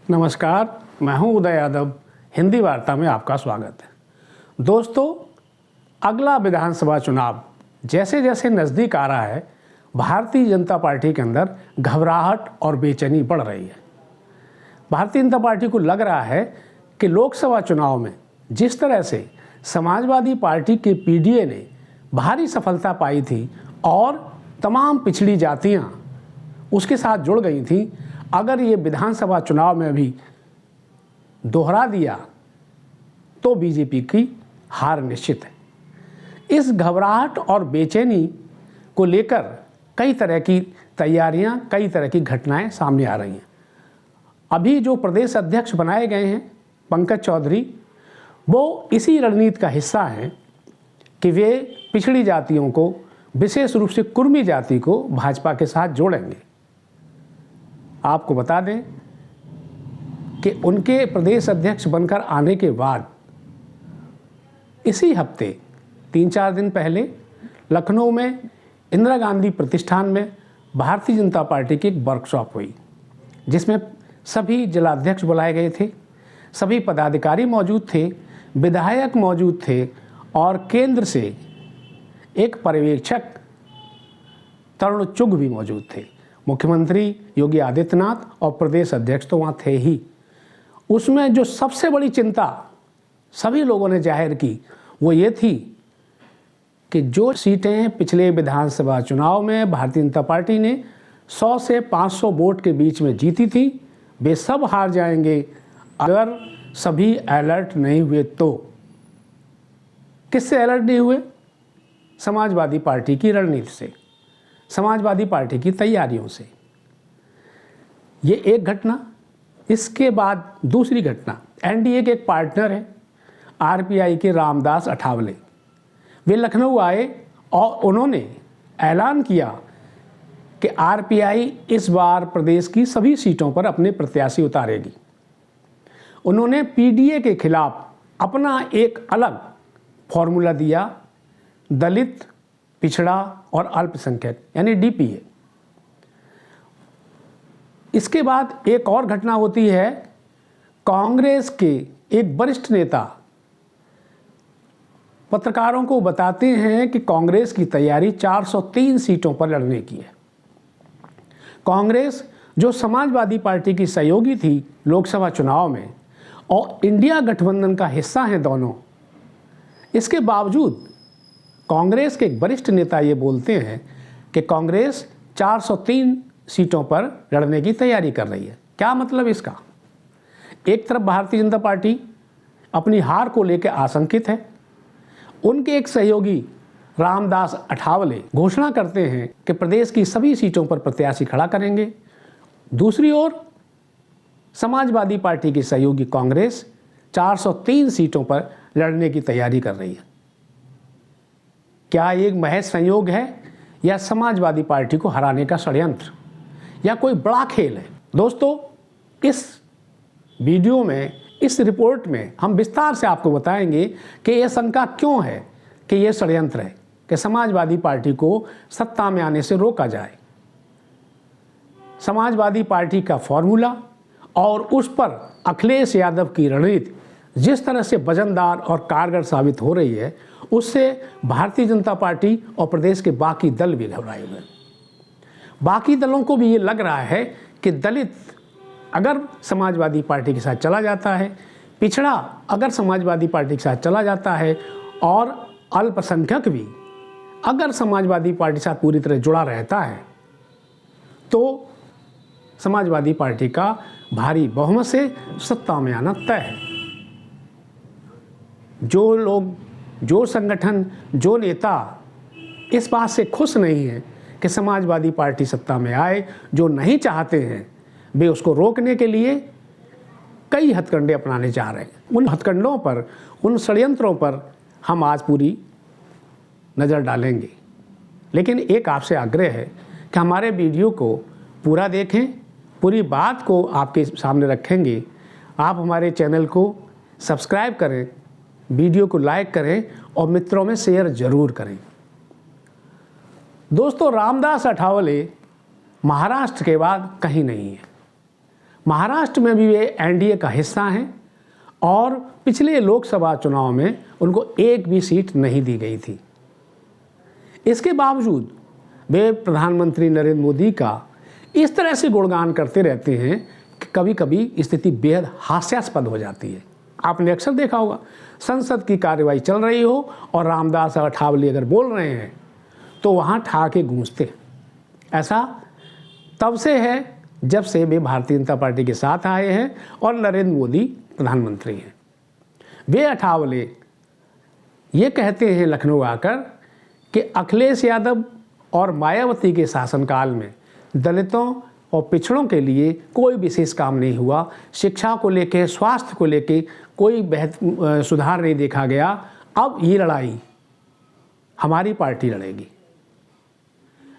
नमस्कार, मैं हूं उदय यादव। हिंदी वार्ता में आपका स्वागत है। दोस्तों, अगला विधानसभा चुनाव जैसे जैसे नज़दीक आ रहा है, भारतीय जनता पार्टी के अंदर घबराहट और बेचैनी बढ़ रही है। भारतीय जनता पार्टी को लग रहा है कि लोकसभा चुनाव में जिस तरह से समाजवादी पार्टी के पीडीए ने भारी सफलता पाई थी और तमाम पिछड़ी जातियां उसके साथ जुड़ गई थीं, अगर ये विधानसभा चुनाव में भी दोहरा दिया तो बीजेपी की हार निश्चित है। इस घबराहट और बेचैनी को लेकर कई तरह की तैयारियां, कई तरह की घटनाएं सामने आ रही हैं। अभी जो प्रदेश अध्यक्ष बनाए गए हैं पंकज चौधरी, वो इसी रणनीति का हिस्सा हैं कि वे पिछड़ी जातियों को, विशेष रूप से कुर्मी जाति को भाजपा के साथ जोड़ेंगे। आपको बता दें कि उनके प्रदेश अध्यक्ष बनकर आने के बाद इसी हफ्ते 3-4 दिन पहले लखनऊ में इंदिरा गांधी प्रतिष्ठान में भारतीय जनता पार्टी की एक वर्कशॉप हुई, जिसमें सभी जिलाध्यक्ष बुलाए गए थे, सभी पदाधिकारी मौजूद थे, विधायक मौजूद थे और केंद्र से एक पर्यवेक्षक तरुण चुग भी मौजूद थे। मुख्यमंत्री योगी आदित्यनाथ और प्रदेश अध्यक्ष तो वहाँ थे ही। उसमें जो सबसे बड़ी चिंता सभी लोगों ने जाहिर की वो ये थी कि जो सीटें पिछले विधानसभा चुनाव में भारतीय जनता पार्टी ने 100 से 500 वोट के बीच में जीती थी, वे सब हार जाएंगे अगर सभी अलर्ट नहीं हुए। तो किससे अलर्ट नहीं हुए? समाजवादी पार्टी की रणनीति से, समाजवादी पार्टी की तैयारियों से। ये एक घटना। इसके बाद दूसरी घटना, एनडीए के एक पार्टनर हैं आरपीआई के रामदास अठावले, वे लखनऊ आए और उन्होंने ऐलान किया कि आरपीआई इस बार प्रदेश की सभी सीटों पर अपने प्रत्याशी उतारेगी। उन्होंने पीडीए के खिलाफ अपना एक अलग फॉर्मूला दिया, दलित, पिछड़ा और अल्पसंख्यक यानी डीपीए। इसके बाद एक और घटना होती है, कांग्रेस के एक वरिष्ठ नेता पत्रकारों को बताते हैं कि कांग्रेस की तैयारी 403 सीटों पर लड़ने की है। कांग्रेस जो समाजवादी पार्टी की सहयोगी थी लोकसभा चुनाव में और इंडिया गठबंधन का हिस्सा हैं दोनों, इसके बावजूद कांग्रेस के एक वरिष्ठ नेता ये बोलते हैं कि कांग्रेस 403 सीटों पर लड़ने की तैयारी कर रही है। क्या मतलब इसका? एक तरफ भारतीय जनता पार्टी अपनी हार को लेकर आशंकित है, उनके एक सहयोगी रामदास अठावले घोषणा करते हैं कि प्रदेश की सभी सीटों पर प्रत्याशी खड़ा करेंगे। दूसरी ओर समाजवादी पार्टी की सहयोगी कांग्रेस 403 सीटों पर लड़ने की तैयारी कर रही है। क्या ये महज संयोग है या समाजवादी पार्टी को हराने का षड्यंत्र या कोई बड़ा खेल है? दोस्तों, इस वीडियो में, इस रिपोर्ट में हम विस्तार से आपको बताएंगे कि यह शंका क्यों है कि यह षड्यंत्र है कि समाजवादी पार्टी को सत्ता में आने से रोका जाए। समाजवादी पार्टी का फॉर्मूला और उस पर अखिलेश यादव की रणनीति जिस तरह से वजनदार और कारगर साबित हो रही है, उससे भारतीय जनता पार्टी और प्रदेश के बाकी दल भी घबराए हुए। बाकी दलों को भी ये लग रहा है कि दलित अगर समाजवादी पार्टी के साथ चला जाता है, पिछड़ा अगर समाजवादी पार्टी के साथ चला जाता है और अल्पसंख्यक भी अगर समाजवादी पार्टी के साथ पूरी तरह जुड़ा रहता है, तो समाजवादी पार्टी का भारी बहुमत से सत्ता में आना तय है। जो लोग, जो संगठन, जो नेता इस बात से खुश नहीं है कि समाजवादी पार्टी सत्ता में आए, जो नहीं चाहते हैं, वे उसको रोकने के लिए कई हथकंडे अपनाने जा रहे हैं। उन हथकंडों पर, उन षड्यंत्रों पर हम आज पूरी नज़र डालेंगे। लेकिन एक आपसे आग्रह है कि हमारे वीडियो को पूरा देखें, पूरी बात को आपके सामने रखेंगे। आप हमारे चैनल को सब्सक्राइब करें, वीडियो को लाइक करें और मित्रों में शेयर जरूर करें। दोस्तों, रामदास अठावले महाराष्ट्र के बाद कहीं नहीं है। महाराष्ट्र में भी वे एनडीए का हिस्सा हैं और पिछले लोकसभा चुनाव में उनको एक भी सीट नहीं दी गई थी। इसके बावजूद वे प्रधानमंत्री नरेंद्र मोदी का इस तरह से गुणगान करते रहते हैं कि कभी कभी स्थिति बेहद हास्यास्पद हो जाती है। आपने अक्सर देखा होगा, संसद की कार्यवाही चल रही हो और रामदास अठावले अगर बोल रहे हैं तो वहाँ ठहाके गूंजते। ऐसा तब से है जब से वे भारतीय जनता पार्टी के साथ आए हैं और नरेंद्र मोदी प्रधानमंत्री हैं। वे अठावले ये कहते हैं लखनऊ आकर कि अखिलेश यादव और मायावती के शासनकाल में दलितों और पिछड़ों के लिए कोई विशेष काम नहीं हुआ, शिक्षा को लेके, स्वास्थ्य को लेके कोई सुधार नहीं देखा गया। अब ये लड़ाई हमारी पार्टी लड़ेगी।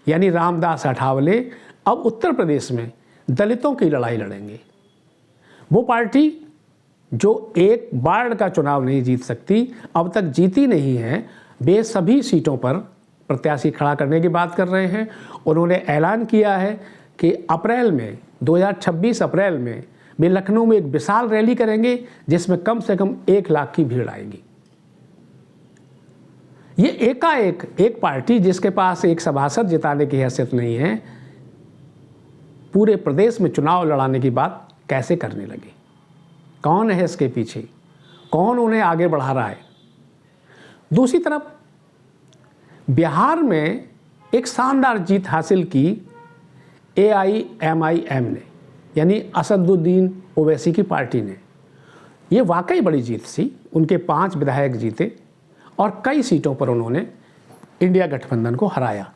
यानी रामदास अठावले अब उत्तर प्रदेश में दलितों की लड़ाई लड़ेंगे। वो पार्टी जो एक बार का चुनाव नहीं जीत सकती, अब तक जीती नहीं है, वे सभी सीटों पर प्रत्याशी खड़ा करने की बात कर रहे हैं। उन्होंने ऐलान किया है कि अप्रैल में 2026 अप्रैल में वे लखनऊ में एक विशाल रैली करेंगे जिसमें कम से कम 1 लाख की भीड़ आएगी। ये एकाएक एक पार्टी जिसके पास एक सभासद जिताने की हैसियत नहीं है, पूरे प्रदेश में चुनाव लड़ाने की बात कैसे करने लगी? कौन है इसके पीछे? कौन उन्हें आगे बढ़ा रहा है? दूसरी तरफ बिहार में एक शानदार जीत हासिल की AIMIM ने, यानी असदुद्दीन ओवैसी की पार्टी ने। ये वाकई बड़ी जीत थी। उनके 5 विधायक जीते और कई सीटों पर उन्होंने इंडिया गठबंधन को हराया।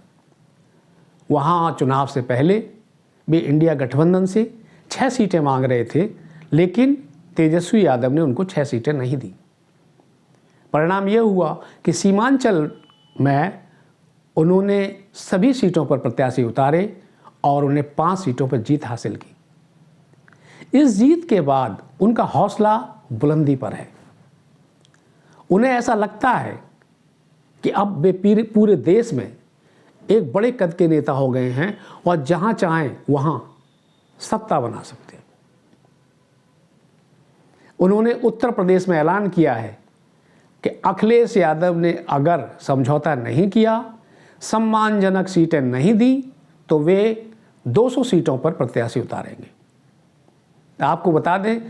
वहाँ चुनाव से पहले वे इंडिया गठबंधन से 6 सीटें मांग रहे थे, लेकिन तेजस्वी यादव ने उनको 6 सीटें नहीं दी। परिणाम यह हुआ कि सीमांचल में उन्होंने सभी सीटों पर प्रत्याशी उतारे और उन्हें 5 सीटों पर जीत हासिल की। इस जीत के बाद उनका हौसला बुलंदी पर है। उन्हें ऐसा लगता है कि अब वे पूरे देश में एक बड़े कद के नेता हो गए हैं और जहां चाहें वहां सत्ता बना सकते हैं। उन्होंने उत्तर प्रदेश में ऐलान किया है कि अखिलेश यादव ने अगर समझौता नहीं किया, सम्मानजनक सीटें नहीं दी, तो वे 200 सीटों पर प्रत्याशी उतारेंगे। आपको बता दें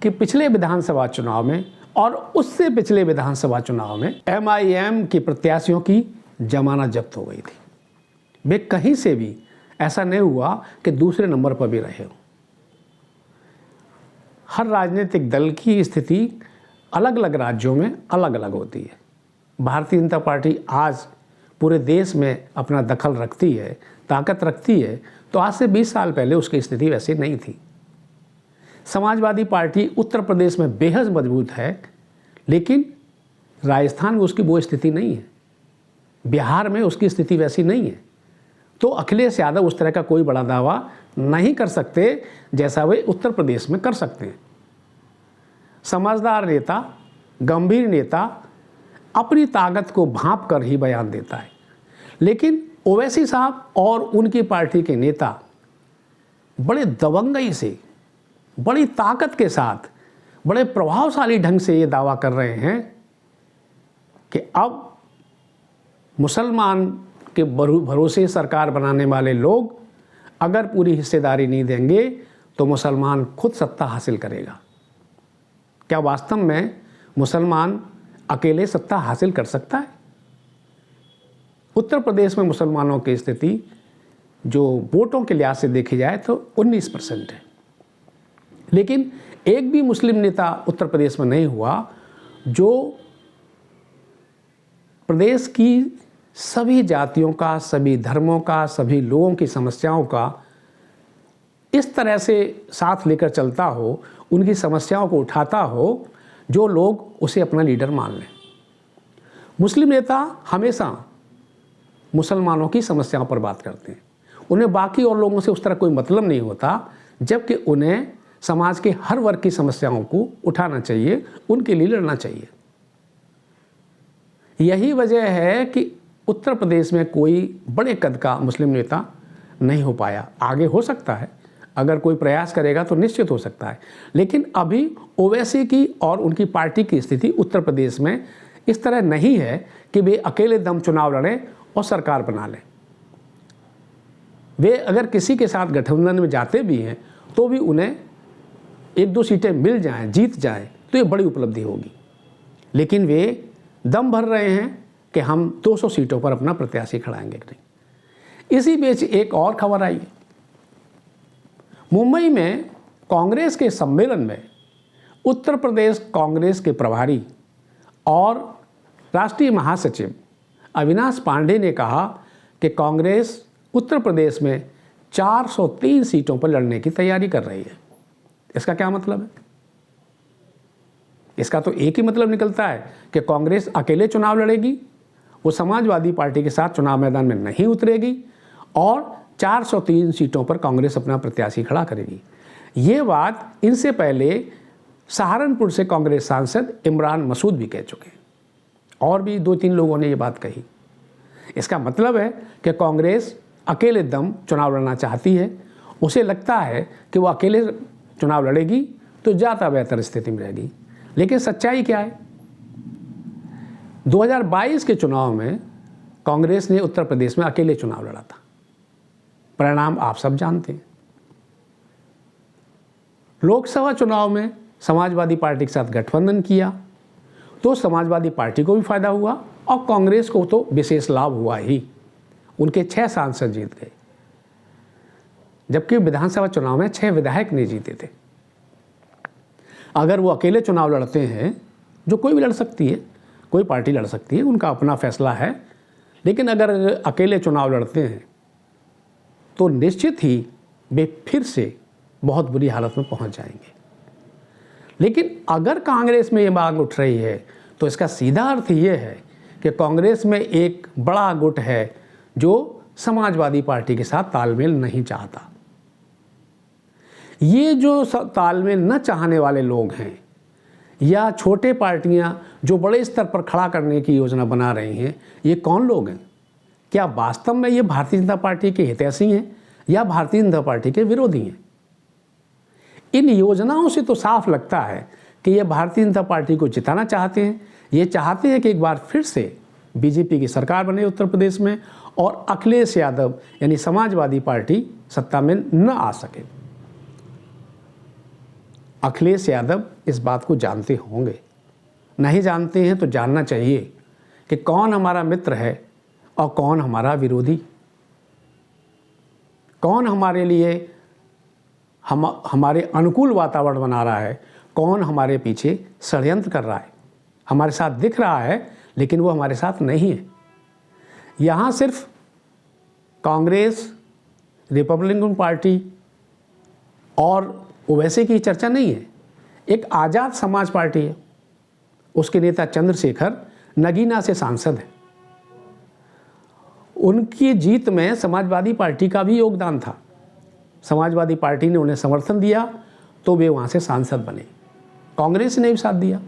कि पिछले विधानसभा चुनाव में और उससे पिछले विधानसभा चुनाव में MIM के प्रत्याशियों की जमानत जब्त हो गई थी। वे कहीं से भी ऐसा नहीं हुआ कि दूसरे नंबर पर भी रहे हो। हर राजनीतिक दल की स्थिति अलग अलग राज्यों में अलग अलग होती है। भारतीय जनता पार्टी आज पूरे देश में अपना दखल रखती है, ताकत रखती है, तो आज से 20 साल पहले उसकी स्थिति वैसी नहीं थी। समाजवादी पार्टी उत्तर प्रदेश में बेहद मजबूत है, लेकिन राजस्थान में उसकी वो स्थिति नहीं है, बिहार में उसकी स्थिति वैसी नहीं है। तो अखिलेश यादव उस तरह का कोई बड़ा दावा नहीं कर सकते जैसा वे उत्तर प्रदेश में कर सकते हैं। समझदार नेता, गंभीर नेता अपनी ताकत को भांप कर ही बयान देता है, लेकिन ओवैसी साहब और उनकी पार्टी के नेता बड़े दबंगई से, बड़ी ताकत के साथ, बड़े प्रभावशाली ढंग से ये दावा कर रहे हैं कि अब मुसलमान के भरोसे सरकार बनाने वाले लोग अगर पूरी हिस्सेदारी नहीं देंगे तो मुसलमान खुद सत्ता हासिल करेगा। क्या वास्तव में मुसलमान अकेले सत्ता हासिल कर सकता है? उत्तर प्रदेश में मुसलमानों की स्थिति जो वोटों के लिहाज से देखी जाए तो 19% है, लेकिन एक भी मुस्लिम नेता उत्तर प्रदेश में नहीं हुआ जो प्रदेश की सभी जातियों का, सभी धर्मों का, सभी लोगों की समस्याओं का इस तरह से साथ लेकर चलता हो, उनकी समस्याओं को उठाता हो, जो लोग उसे अपना लीडर मान लें। मुस्लिम नेता हमेशा मुसलमानों की समस्याओं पर बात करते हैं। उन्हें बाकी और लोगों से उस तरह कोई मतलब नहीं होता, जबकि उन्हें समाज के हर वर्ग की समस्याओं को उठाना चाहिए, उनके लिए लड़ना चाहिए। यही वजह है कि उत्तर प्रदेश में कोई बड़े कद का मुस्लिम नेता नहीं हो पाया। आगे हो सकता है, अगर कोई प्रयास करेगा तो निश्चित हो सकता है। लेकिन अभी ओवैसी की और उनकी पार्टी की स्थिति उत्तर प्रदेश में इस तरह नहीं है कि वे अकेले दम चुनाव लड़ें और सरकार बना लें। वे अगर किसी के साथ गठबंधन में जाते भी हैं तो भी उन्हें 1-2 सीटें मिल जाएं, जीत जाएं, तो ये बड़ी उपलब्धि होगी। लेकिन वे दम भर रहे हैं कि हम 200 सीटों पर अपना प्रत्याशी खड़ाएंगे कि नहीं। इसी बीच एक और खबर आई है। मुंबई में कांग्रेस के सम्मेलन में उत्तर प्रदेश कांग्रेस के प्रभारी और राष्ट्रीय महासचिव अविनाश पांडे ने कहा कि कांग्रेस उत्तर प्रदेश में 403 सीटों पर लड़ने की तैयारी कर रही है। इसका क्या मतलब है? इसका तो एक ही मतलब निकलता है कि कांग्रेस अकेले चुनाव लड़ेगी, वो समाजवादी पार्टी के साथ चुनाव मैदान में नहीं उतरेगी और 403 सीटों पर कांग्रेस अपना प्रत्याशी खड़ा करेगी। ये बात इनसे पहले सहारनपुर से कांग्रेस सांसद इमरान मसूद भी कह चुके हैं और भी 2-3 लोगों ने ये बात कही। इसका मतलब है कि कांग्रेस अकेले दम चुनाव लड़ना चाहती है। उसे लगता है कि वो अकेले चुनाव लड़ेगी तो ज़्यादा बेहतर स्थिति में रहेगी। लेकिन सच्चाई क्या है? 2022 के चुनाव में कांग्रेस ने उत्तर प्रदेश में अकेले चुनाव लड़ा था। परिणाम आप सब जानते हैं। लोकसभा चुनाव में समाजवादी पार्टी के साथ गठबंधन किया तो समाजवादी पार्टी को भी फायदा हुआ और कांग्रेस को तो विशेष लाभ हुआ ही। उनके 6 सांसद जीत गए, जबकि विधानसभा चुनाव में 6 विधायक नहीं जीते थे। अगर वो अकेले चुनाव लड़ते हैं, जो कोई भी लड़ सकती है, कोई पार्टी लड़ सकती है, उनका अपना फैसला है, लेकिन अगर अकेले चुनाव लड़ते हैं तो निश्चित ही वे फिर से बहुत बुरी हालत में पहुंच जाएंगे। लेकिन अगर कांग्रेस में ये मांग उठ रही है तो इसका सीधा अर्थ ये है कि कांग्रेस में एक बड़ा गुट है जो समाजवादी पार्टी के साथ तालमेल नहीं चाहता। ये जो तालमेल न चाहने वाले लोग हैं या छोटे पार्टियां जो बड़े स्तर पर खड़ा करने की योजना बना रही हैं, ये कौन लोग हैं? क्या वास्तव में ये भारतीय जनता पार्टी के हितैषी हैं या भारतीय जनता पार्टी के विरोधी हैं? इन योजनाओं से तो साफ लगता है कि ये भारतीय जनता पार्टी को जिताना चाहते हैं। ये चाहते हैं कि एक बार फिर से बीजेपी की सरकार बने उत्तर प्रदेश में और अखिलेश यादव यानी समाजवादी पार्टी सत्ता में न आ सके। अखिलेश यादव इस बात को जानते होंगे, नहीं जानते हैं तो जानना चाहिए कि कौन हमारा मित्र है और कौन हमारा विरोधी, कौन हमारे लिए हमारे अनुकूल वातावरण बना रहा है, कौन हमारे पीछे षड्यंत्र कर रहा है। हमारे साथ दिख रहा है लेकिन वो हमारे साथ नहीं है। यहाँ सिर्फ कांग्रेस, रिपब्लिकन पार्टी और ओवैसी की चर्चा नहीं है। एक आज़ाद समाज पार्टी है, उसके नेता चंद्रशेखर नगीना से सांसद हैं। उनकी जीत में समाजवादी पार्टी का भी योगदान था। समाजवादी पार्टी ने उन्हें समर्थन दिया तो वे वहाँ से सांसद बने। कांग्रेस ने भी साथ दिया।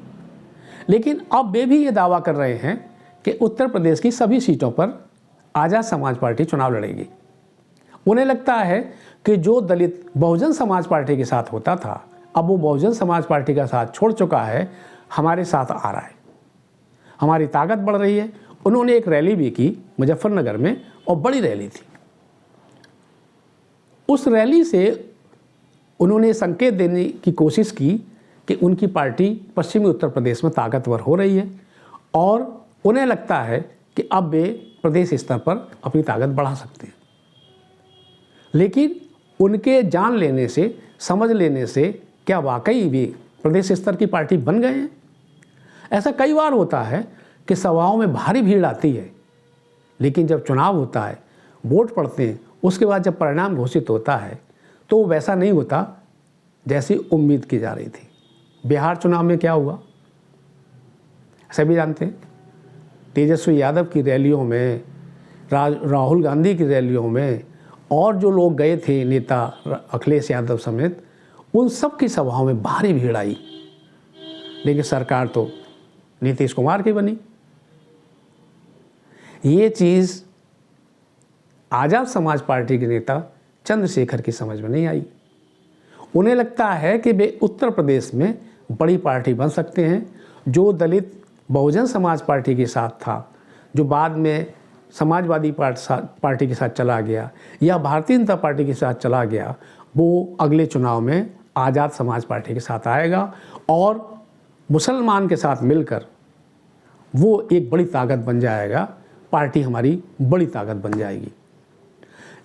लेकिन अब वे भी ये दावा कर रहे हैं कि उत्तर प्रदेश की सभी सीटों पर आज़ाद समाज पार्टी चुनाव लड़ेगी। उन्हें लगता है कि जो दलित बहुजन समाज पार्टी के साथ होता था, अब वो बहुजन समाज पार्टी का साथ छोड़ चुका है, हमारे साथ आ रहा है, हमारी ताकत बढ़ रही है। उन्होंने एक रैली भी की मुजफ्फरनगर में और बड़ी रैली थी। उस रैली से उन्होंने संकेत देने की कोशिश की कि उनकी पार्टी पश्चिमी उत्तर प्रदेश में ताकतवर हो रही है और उन्हें लगता है कि अब वे प्रदेश स्तर पर अपनी ताकत बढ़ा सकते हैं। लेकिन उनके जान लेने से, समझ लेने से क्या वाकई वे प्रदेश स्तर की पार्टी बन गए हैं? ऐसा कई बार होता है कि सभाओं में भारी भीड़ आती है, लेकिन जब चुनाव होता है, वोट पड़ते हैं, उसके बाद जब परिणाम घोषित होता है तो वैसा नहीं होता जैसी उम्मीद की जा रही थी। बिहार चुनाव में क्या हुआ सभी जानते हैं। तेजस्वी यादव की रैलियों में, राहुल गांधी की रैलियों में और जो लोग गए थे नेता अखिलेश यादव समेत, उन सब की सभाओं में भारी भीड़ आई, लेकिन सरकार तो नीतीश कुमार की बनी। ये चीज़ आज़ाद समाज पार्टी के नेता चंद्रशेखर की समझ में नहीं आई। उन्हें लगता है कि वे उत्तर प्रदेश में बड़ी पार्टी बन सकते हैं। जो दलित बहुजन समाज पार्टी के साथ था, जो बाद में समाजवादी पार्टी के साथ चला गया या भारतीय जनता पार्टी के साथ चला गया, वो अगले चुनाव में आज़ाद समाज पार्टी के साथ आएगा और मुसलमान के साथ मिलकर वो एक बड़ी ताकत बन जाएगा। पार्टी हमारी बड़ी ताकत बन जाएगी।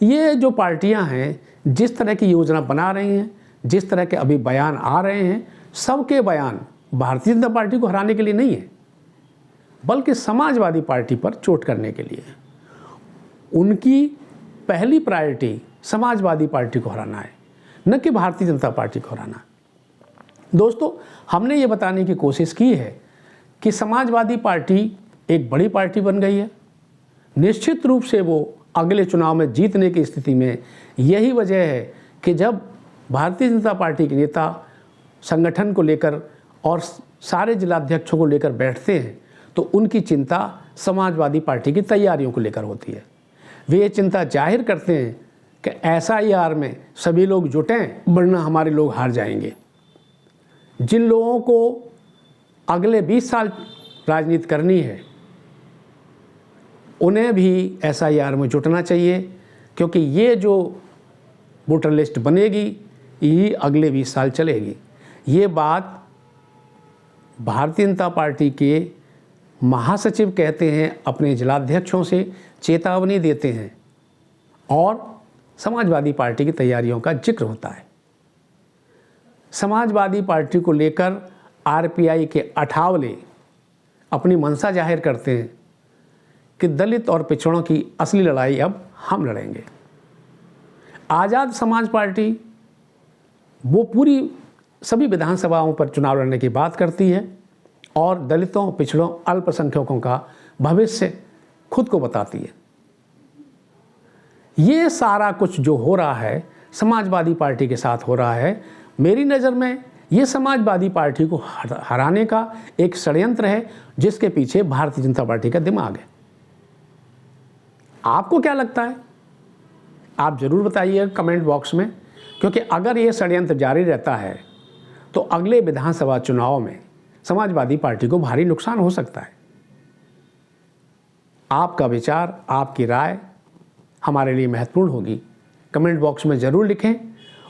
ये जो पार्टियां हैं, जिस तरह की योजना बना रही हैं, जिस तरह के अभी बयान आ रहे हैं, सबके बयान भारतीय जनता पार्टी को हराने के लिए नहीं है, बल्कि समाजवादी पार्टी पर चोट करने के लिए। उनकी पहली प्रायोरिटी समाजवादी पार्टी को हराना है, न कि भारतीय जनता पार्टी को हराना। दोस्तों, हमने ये बताने की कोशिश की है कि समाजवादी पार्टी एक बड़ी पार्टी बन गई है। निश्चित रूप से वो अगले चुनाव में जीतने की स्थिति में, यही वजह है कि जब भारतीय जनता पार्टी के नेता संगठन को लेकर और सारे जिलाध्यक्षों को लेकर बैठते हैं तो उनकी चिंता समाजवादी पार्टी की तैयारियों को लेकर होती है। वे ये चिंता जाहिर करते हैं कि SIR में सभी लोग जुटें, वरना हमारे लोग हार जाएंगे। जिन लोगों को अगले 20 साल राजनीति करनी है, उन्हें भी SIR में जुटना चाहिए, क्योंकि ये जो वोटर लिस्ट बनेगी ये अगले 20 साल चलेगी। ये बात भारतीय जनता पार्टी के महासचिव कहते हैं, अपने जिलाध्यक्षों से चेतावनी देते हैं और समाजवादी पार्टी की तैयारियों का जिक्र होता है। समाजवादी पार्टी को लेकर RPI के अठावले अपनी मंशा जाहिर करते हैं कि दलित और पिछड़ों की असली लड़ाई अब हम लड़ेंगे। आज़ाद समाज पार्टी वो पूरी सभी विधानसभाओं पर चुनाव लड़ने की बात करती है और दलितों, पिछड़ों, अल्पसंख्यकों का भविष्य खुद को बताती है। ये सारा कुछ जो हो रहा है समाजवादी पार्टी के साथ हो रहा है। मेरी नज़र में ये समाजवादी पार्टी को हराने का एक षड्यंत्र है, जिसके पीछे भारतीय जनता पार्टी का दिमाग है। आपको क्या लगता है? आप ज़रूर बताइए कमेंट बॉक्स में, क्योंकि अगर ये षड्यंत्र जारी रहता है तो अगले विधानसभा चुनाव में समाजवादी पार्टी को भारी नुकसान हो सकता है। आपका विचार, आपकी राय हमारे लिए महत्वपूर्ण होगी। कमेंट बॉक्स में ज़रूर लिखें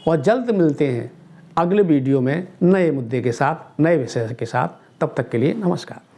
और जल्द मिलते हैं अगले वीडियो में नए मुद्दे के साथ, नए विषय के साथ। तब तक के लिए नमस्कार।